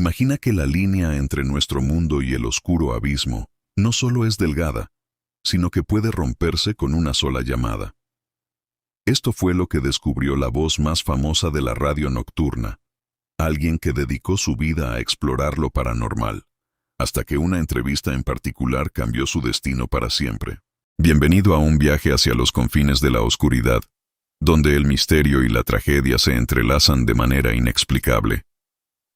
Imagina que la línea entre nuestro mundo y el oscuro abismo no solo es delgada, sino que puede romperse con una sola llamada. Esto fue lo que descubrió la voz más famosa de la radio nocturna, alguien que dedicó su vida a explorar lo paranormal, hasta que una entrevista en particular cambió su destino para siempre. Bienvenido a un viaje hacia los confines de la oscuridad, donde el misterio y la tragedia se entrelazan de manera inexplicable.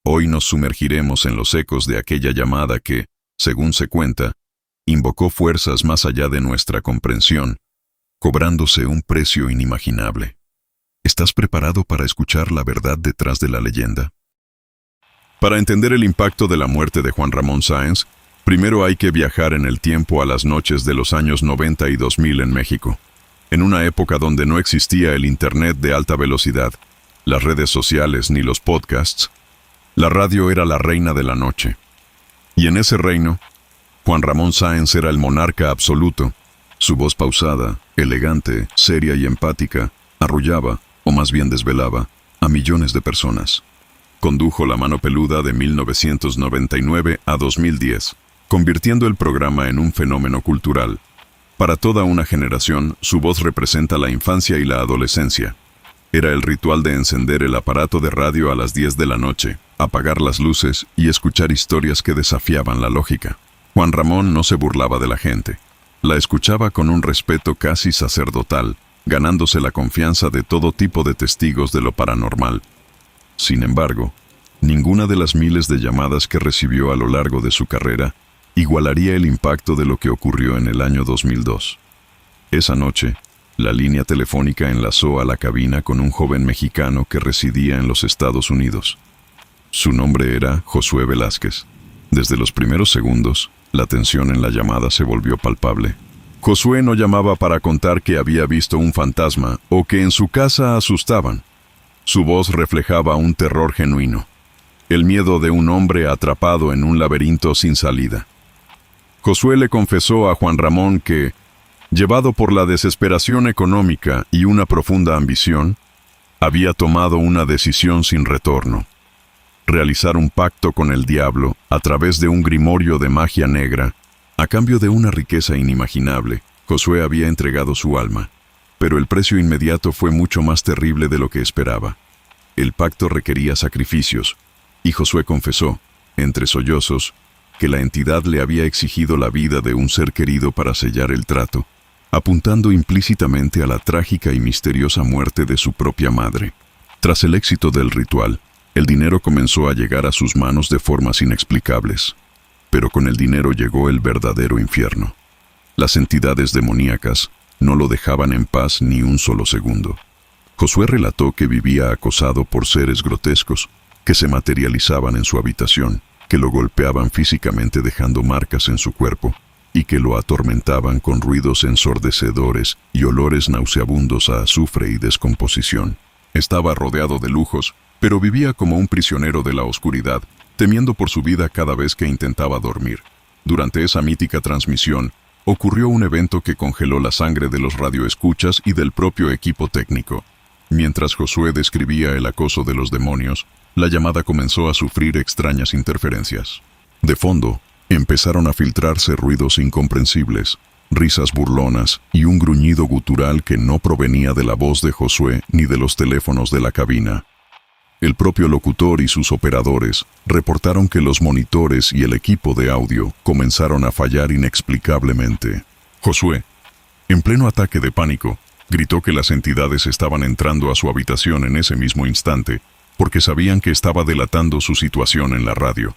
Hoy nos sumergiremos en los ecos de aquella llamada que, según se cuenta, invocó fuerzas más allá de nuestra comprensión, cobrándose un precio inimaginable. ¿Estás preparado para escuchar la verdad detrás de la leyenda? Para entender el impacto de la muerte de Juan Ramón Sáenz, primero hay que viajar en el tiempo a las noches de los años 90 y 2000 en México, en una época donde no existía el Internet de alta velocidad, las redes sociales ni los podcasts. La radio era la reina de la noche. Y en ese reino, Juan Ramón Sáenz era el monarca absoluto. Su voz pausada, elegante, seria y empática, arrullaba, o más bien desvelaba, a millones de personas. Condujo La Mano Peluda de 1999 a 2010, convirtiendo el programa en un fenómeno cultural. Para toda una generación, su voz representa la infancia y la adolescencia. Era el ritual de encender el aparato de radio a las 10 de la noche, apagar las luces y escuchar historias que desafiaban la lógica. Juan Ramón no se burlaba de la gente. La escuchaba con un respeto casi sacerdotal, ganándose la confianza de todo tipo de testigos de lo paranormal. Sin embargo, ninguna de las miles de llamadas que recibió a lo largo de su carrera igualaría el impacto de lo que ocurrió en el año 2002. Esa noche, la línea telefónica enlazó a la cabina con un joven mexicano que residía en los Estados Unidos. Su nombre era Josué Velázquez. Desde los primeros segundos, la tensión en la llamada se volvió palpable. Josué no llamaba para contar que había visto un fantasma o que en su casa asustaban. Su voz reflejaba un terror genuino, el miedo de un hombre atrapado en un laberinto sin salida. Josué le confesó a Juan Ramón que, llevado por la desesperación económica y una profunda ambición, había tomado una decisión sin retorno: realizar un pacto con el diablo a través de un grimorio de magia negra. A cambio de una riqueza inimaginable, Josué había entregado su alma, pero el precio inmediato fue mucho más terrible de lo que esperaba. El pacto requería sacrificios, y Josué confesó, entre sollozos, que la entidad le había exigido la vida de un ser querido para sellar el trato, apuntando implícitamente a la trágica y misteriosa muerte de su propia madre. Tras el éxito del ritual, el dinero comenzó a llegar a sus manos de formas inexplicables. Pero con el dinero llegó el verdadero infierno. Las entidades demoníacas no lo dejaban en paz ni un solo segundo. Josué relató que vivía acosado por seres grotescos que se materializaban en su habitación, que lo golpeaban físicamente dejando marcas en su cuerpo, y que lo atormentaban con ruidos ensordecedores y olores nauseabundos a azufre y descomposición. Estaba rodeado de lujos, pero vivía como un prisionero de la oscuridad, temiendo por su vida cada vez que intentaba dormir. Durante esa mítica transmisión, ocurrió un evento que congeló la sangre de los radioescuchas y del propio equipo técnico. Mientras Josué describía el acoso de los demonios, la llamada comenzó a sufrir extrañas interferencias. De fondo, empezaron a filtrarse ruidos incomprensibles, risas burlonas y un gruñido gutural que no provenía de la voz de Josué ni de los teléfonos de la cabina. El propio locutor y sus operadores reportaron que los monitores y el equipo de audio comenzaron a fallar inexplicablemente. Josué, en pleno ataque de pánico, gritó que las entidades estaban entrando a su habitación en ese mismo instante, porque sabían que estaba delatando su situación en la radio.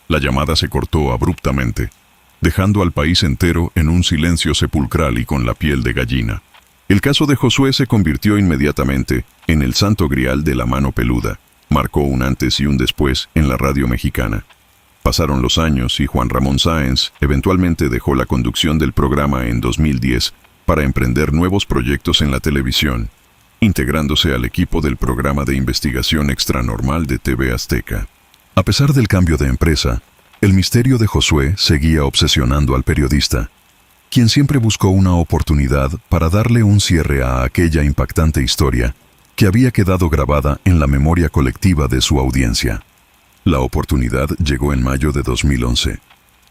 La llamada se cortó abruptamente, dejando al país entero en un silencio sepulcral y con la piel de gallina. El caso de Josué se convirtió inmediatamente en el santo grial de La Mano Peluda. Marcó un antes y un después en la radio mexicana. Pasaron los años y Juan Ramón Sáenz eventualmente dejó la conducción del programa en 2010 para emprender nuevos proyectos en la televisión, integrándose al equipo del programa de investigación extranormal de TV Azteca. A pesar del cambio de empresa, el misterio de Josué seguía obsesionando al periodista, quien siempre buscó una oportunidad para darle un cierre a aquella impactante historia que había quedado grabada en la memoria colectiva de su audiencia. La oportunidad llegó en mayo de 2011.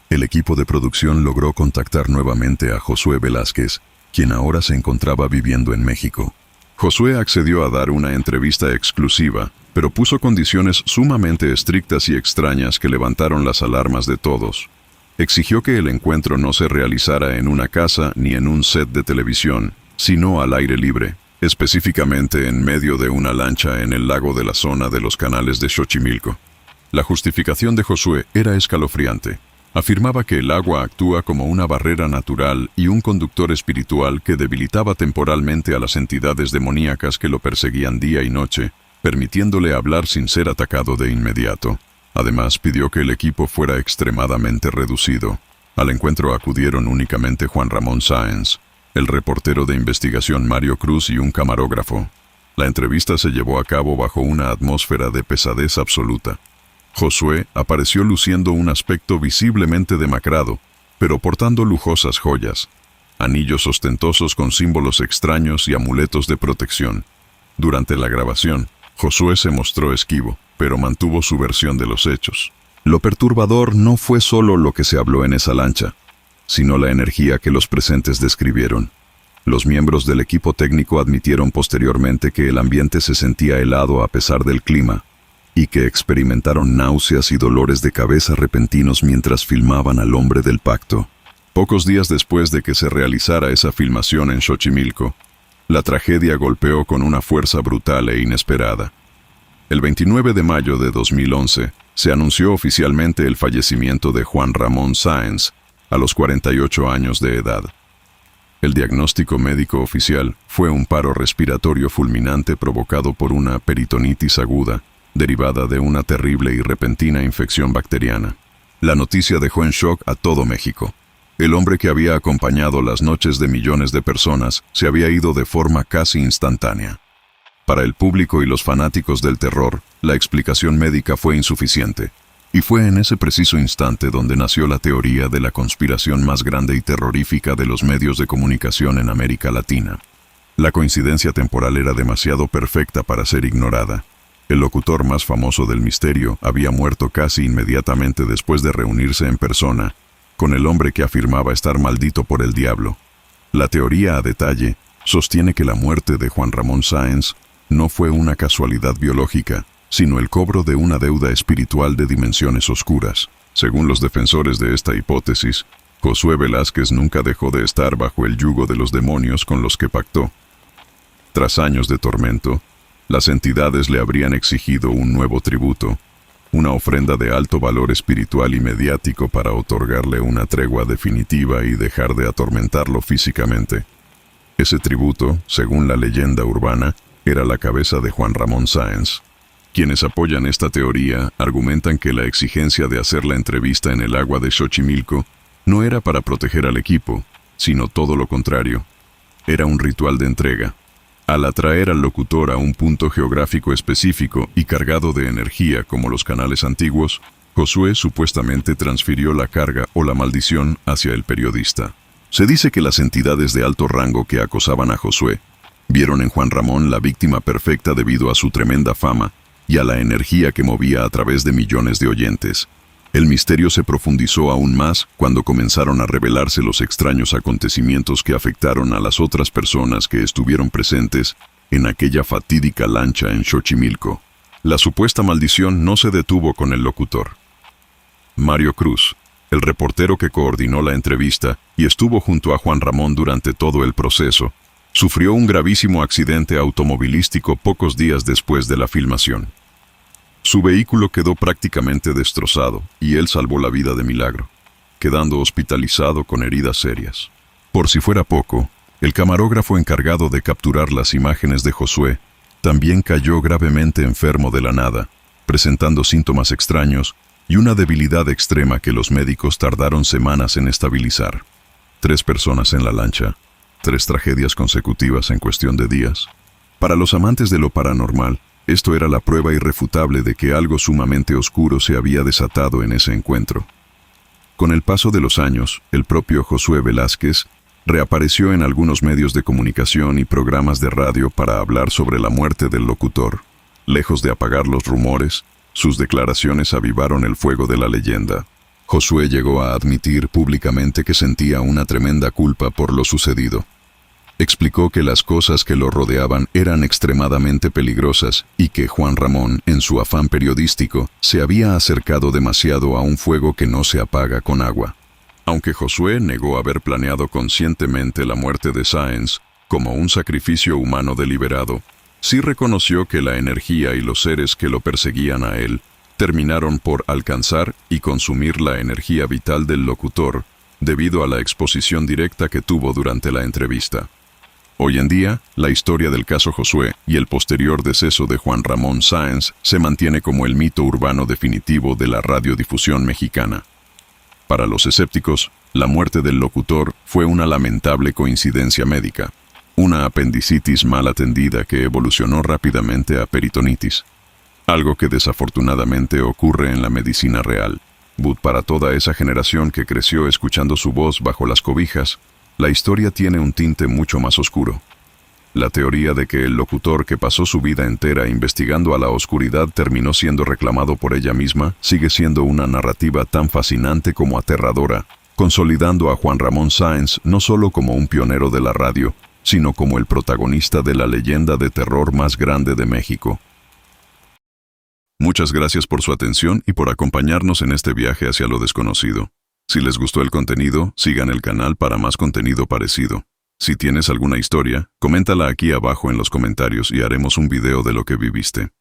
El equipo de producción logró contactar nuevamente a Josué Velázquez, quien ahora se encontraba viviendo en México. Josué accedió a dar una entrevista exclusiva, pero puso condiciones sumamente estrictas y extrañas que levantaron las alarmas de todos. Exigió que el encuentro no se realizara en una casa ni en un set de televisión, sino al aire libre, específicamente en medio de una lancha en el lago de la zona de los canales de Xochimilco. La justificación de Josué era escalofriante. Afirmaba que el agua actúa como una barrera natural y un conductor espiritual que debilitaba temporalmente a las entidades demoníacas que lo perseguían día y noche, permitiéndole hablar sin ser atacado de inmediato. Además, pidió que el equipo fuera extremadamente reducido. Al encuentro acudieron únicamente Juan Ramón Sáenz, el reportero de investigación Mario Cruz y un camarógrafo. La entrevista se llevó a cabo bajo una atmósfera de pesadez absoluta. Josué apareció luciendo un aspecto visiblemente demacrado, pero portando lujosas joyas, anillos ostentosos con símbolos extraños y amuletos de protección. Durante la grabación, Josué se mostró esquivo, pero mantuvo su versión de los hechos. Lo perturbador no fue solo lo que se habló en esa lancha, sino la energía que los presentes describieron. Los miembros del equipo técnico admitieron posteriormente que el ambiente se sentía helado a pesar del clima, y que experimentaron náuseas y dolores de cabeza repentinos mientras filmaban al hombre del pacto. Pocos días después de que se realizara esa filmación en Xochimilco, la tragedia golpeó con una fuerza brutal e inesperada. El 29 de mayo de 2011 se anunció oficialmente el fallecimiento de Juan Ramón Sáenz, a los 48 años de edad. El diagnóstico médico oficial fue un paro respiratorio fulminante provocado por una peritonitis aguda, derivada de una terrible y repentina infección bacteriana. La noticia dejó en shock a todo México. El hombre que había acompañado las noches de millones de personas se había ido de forma casi instantánea. Para el público y los fanáticos del terror, la explicación médica fue insuficiente, y fue en ese preciso instante donde nació la teoría de la conspiración más grande y terrorífica de los medios de comunicación en América Latina. La coincidencia temporal era demasiado perfecta para ser ignorada. El locutor más famoso del misterio había muerto casi inmediatamente después de reunirse en persona con el hombre que afirmaba estar maldito por el diablo. La teoría a detalle sostiene que la muerte de Juan Ramón Sáenz no fue una casualidad biológica, sino el cobro de una deuda espiritual de dimensiones oscuras. Según los defensores de esta hipótesis, Josué Velázquez nunca dejó de estar bajo el yugo de los demonios con los que pactó. Tras años de tormento, las entidades le habrían exigido un nuevo tributo, una ofrenda de alto valor espiritual y mediático para otorgarle una tregua definitiva y dejar de atormentarlo físicamente. Ese tributo, según la leyenda urbana, era la cabeza de Juan Ramón Sáenz. Quienes apoyan esta teoría argumentan que la exigencia de hacer la entrevista en el agua de Xochimilco no era para proteger al equipo, sino todo lo contrario. Era un ritual de entrega. Al atraer al locutor a un punto geográfico específico y cargado de energía como los canales antiguos, Josué supuestamente transfirió la carga o la maldición hacia el periodista. Se dice que las entidades de alto rango que acosaban a Josué vieron en Juan Ramón la víctima perfecta debido a su tremenda fama y a la energía que movía a través de millones de oyentes. El misterio se profundizó aún más cuando comenzaron a revelarse los extraños acontecimientos que afectaron a las otras personas que estuvieron presentes en aquella fatídica lancha en Xochimilco. La supuesta maldición no se detuvo con el locutor. Mario Cruz, el reportero que coordinó la entrevista y estuvo junto a Juan Ramón durante todo el proceso, sufrió un gravísimo accidente automovilístico pocos días después de la filmación. Su vehículo quedó prácticamente destrozado y él salvó la vida de milagro, quedando hospitalizado con heridas serias. Por si fuera poco, el camarógrafo encargado de capturar las imágenes de Josué también cayó gravemente enfermo de la nada, presentando síntomas extraños y una debilidad extrema que los médicos tardaron semanas en estabilizar. 3 personas en la lancha, 3 tragedias consecutivas en cuestión de días. Para los amantes de lo paranormal, esto era la prueba irrefutable de que algo sumamente oscuro se había desatado en ese encuentro. Con el paso de los años, el propio Josué Velázquez reapareció en algunos medios de comunicación y programas de radio para hablar sobre la muerte del locutor. Lejos de apagar los rumores, Sus declaraciones avivaron el fuego de la leyenda. Josué llegó a admitir públicamente que sentía una tremenda culpa por lo sucedido. Explicó que las cosas que lo rodeaban eran extremadamente peligrosas y que Juan Ramón, en su afán periodístico, se había acercado demasiado a un fuego que no se apaga con agua. Aunque Josué negó haber planeado conscientemente la muerte de Sáenz como un sacrificio humano deliberado, sí reconoció que la energía y los seres que lo perseguían a él terminaron por alcanzar y consumir la energía vital del locutor debido a la exposición directa que tuvo durante la entrevista. Hoy en día, la historia del caso Josué y el posterior deceso de Juan Ramón Sáenz se mantiene como el mito urbano definitivo de la radiodifusión mexicana. Para los escépticos, la muerte del locutor fue una lamentable coincidencia médica, una apendicitis mal atendida que evolucionó rápidamente a peritonitis, algo que desafortunadamente ocurre en la medicina real. But para toda esa generación que creció escuchando su voz bajo las cobijas, la historia tiene un tinte mucho más oscuro. La teoría de que el locutor que pasó su vida entera investigando a la oscuridad terminó siendo reclamado por ella misma sigue siendo una narrativa tan fascinante como aterradora, consolidando a Juan Ramón Sáenz no solo como un pionero de la radio, sino como el protagonista de la leyenda de terror más grande de México. Muchas gracias por su atención y por acompañarnos en este viaje hacia lo desconocido. Si les gustó el contenido, sigan el canal para más contenido parecido. Si tienes alguna historia, coméntala aquí abajo en los comentarios y haremos un video de lo que viviste.